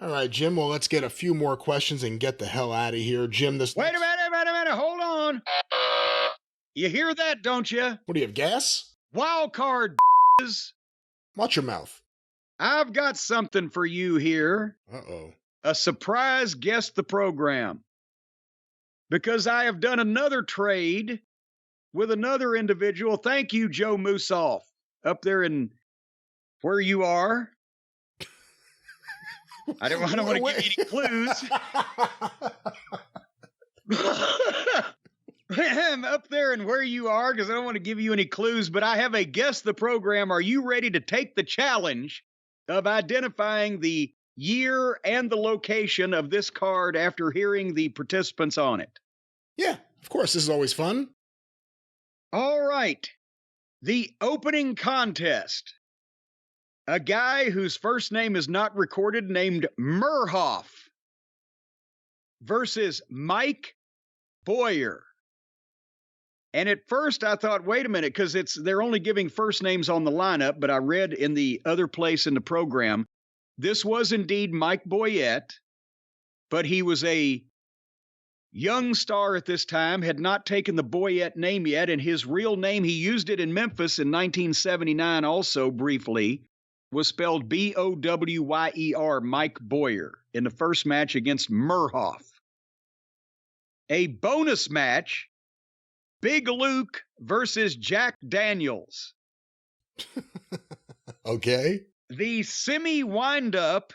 All right, Jim. Well, let's get a few more questions and get the hell out of here. Jim, Wait a minute. Hold on. You hear that, don't you? What do you have, gas? Wild card. Watch your mouth. I've got something for you here. Uh-oh. A surprise guest the program. Because I have done another trade with another individual. Thank you, Joe Moosoff, up there in where you are. I don't want to give you any clues. I'm up there and where you are because I don't want to give you any clues, but I have a guess the program. Are you ready to take the challenge of identifying the year and the location of this card after hearing the participants on it? Yeah, of course. This is always fun. All right. The opening contest. A guy whose first name is not recorded named Murhoff versus Mike Boyer. And at first I thought, wait a minute, because they're only giving first names on the lineup, but I read in the other place in the program, this was indeed Mike Boyette, but he was a young star at this time, had not taken the Boyette name yet, and his real name, he used it in Memphis in 1979 also briefly, was spelled Bower, Mike Boyer, in the first match against Murhoff. A bonus match, Big Luke versus Jack Daniels. Okay. The semi-windup,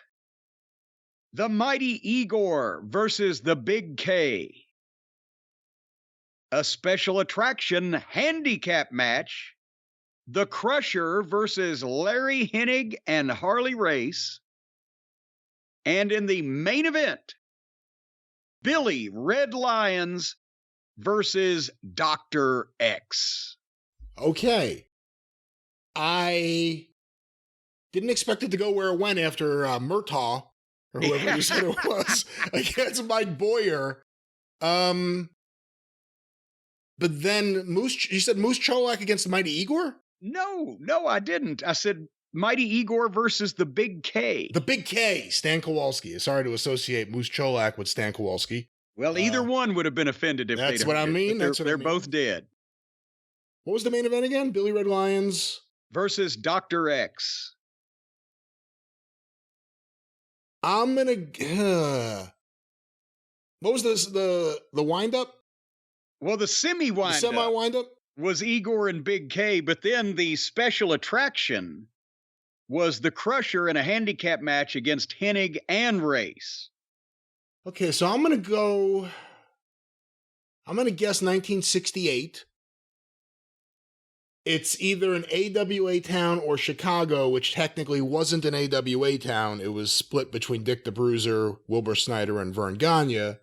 the Mighty Igor versus the Big K. A special attraction handicap match, the Crusher versus Larry Hennig and Harley Race. And in the main event, Billy Red Lions versus Dr. X. Okay. I didn't expect it to go where it went after Murtaugh, or whoever you said it was, against Mike Boyer. But then you said Moose Cholak against Mighty Igor? No, I didn't. I said Mighty Igor versus the Big K. The Big K, Stan Kowalski. Sorry to associate Moose Cholak with Stan Kowalski. Well, either one would have been offended if that's what I mean. They're both dead. What was the main event again? Billy Red Lions versus Dr. X. I'm gonna. What was this? The wind-up? Well, the semi-wind-up. The semi-wind-up was Igor and Big K, but then the special attraction was the Crusher in a handicap match against Hennig and Race. Okay, so I'm gonna guess 1968. It's either an AWA town or Chicago, which technically wasn't an AWA town. It was split between Dick the Bruiser, Wilbur Snyder, and Vern Gagne.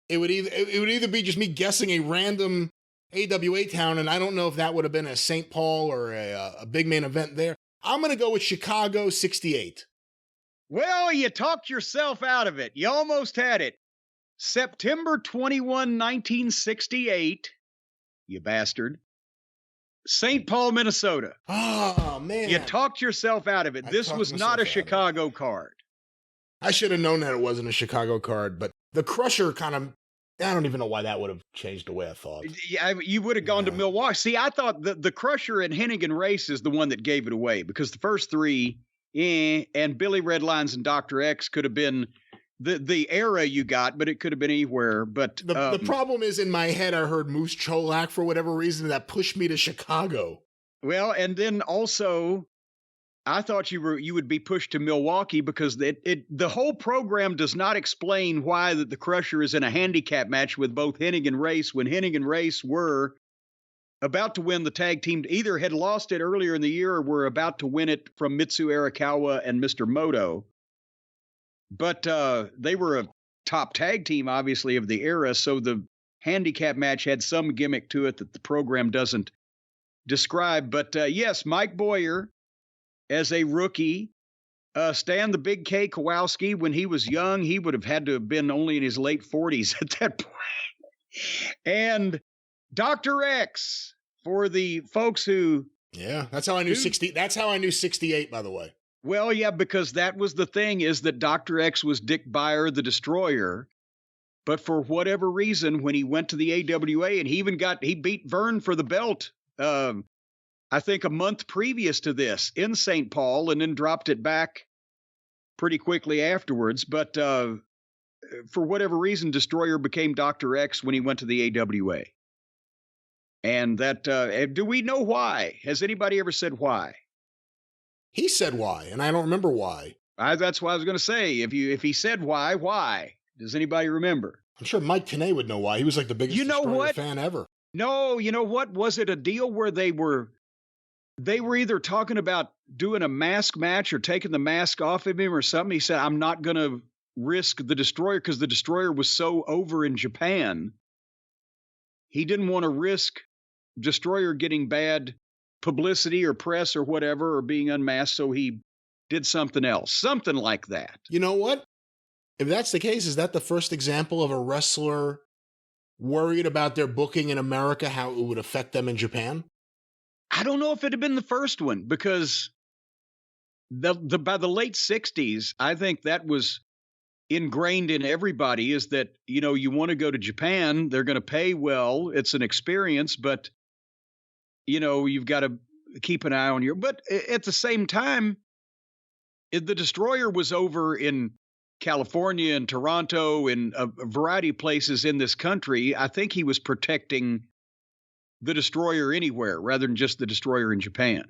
It would either be just me guessing a random AWA town, and I don't know if that would have been a St. Paul or a big main event there. I'm going to go with Chicago 68. Well, you talked yourself out of it. You almost had it. September 21, 1968, you bastard. St. Paul, Minnesota. Oh, man. You talked yourself out of it. This was not a Chicago card. I should have known that it wasn't a Chicago card, but the Crusher kind of, I don't even know why that would have changed the way I thought. Yeah, you would have gone to Milwaukee. See, I thought the Crusher and Hennig and Race is the one that gave it away, because the first three, and Billy Red Lions and Dr. X could have been the era you got, but it could have been anywhere. But the problem is, in my head, I heard Moose Cholak for whatever reason that pushed me to Chicago. Well, and then also, I thought you would be pushed to Milwaukee because the whole program does not explain why that the Crusher is in a handicap match with both Hennig and Race when Hennig and Race were about to win the tag team, either had lost it earlier in the year or were about to win it from Mitsu Arakawa and Mr. Moto. But they were a top tag team, obviously, of the era, so the handicap match had some gimmick to it that the program doesn't describe. But yes, Mike Boyer as a rookie, Stan the Big K Kowalski, when he was young, he would have had to have been only in his late 40s at that point. And Dr. X, for the folks who... Yeah, that's how I knew 68, by the way. Well, yeah, because that was the thing, is that Dr. X was Dick Beyer, the Destroyer. But for whatever reason, when he went to the AWA, and he beat Vern for the belt, I think a month previous to this in St. Paul, and then dropped it back pretty quickly afterwards. But for whatever reason, Destroyer became Dr. X when he went to the AWA. And that, do we know why? Has anybody ever said why? He said why, and I don't remember why. That's what I was going to say. If he said why? Does anybody remember? I'm sure Mike Tenay would know why. He was like the biggest Destroyer fan ever. No, you know what? Was it a deal where they were either talking about doing a mask match or taking the mask off of him or something? He said, I'm not going to risk the Destroyer, because the Destroyer was so over in Japan. He didn't want to risk Destroyer getting bad publicity or press or whatever, or being unmasked, so he did something else. Something like that. You know what? If that's the case, is that the first example of a wrestler worried about their booking in America, how it would affect them in Japan? I don't know if it had been the first one, because by the late 60s, I think that was ingrained in everybody, is that, you want to go to Japan, they're going to pay well, it's an experience, but, you've got to keep an eye on but at the same time, the Destroyer was over in California and Toronto and a variety of places in this country. I think he was protecting the Destroyer anywhere rather than just the Destroyer in Japan.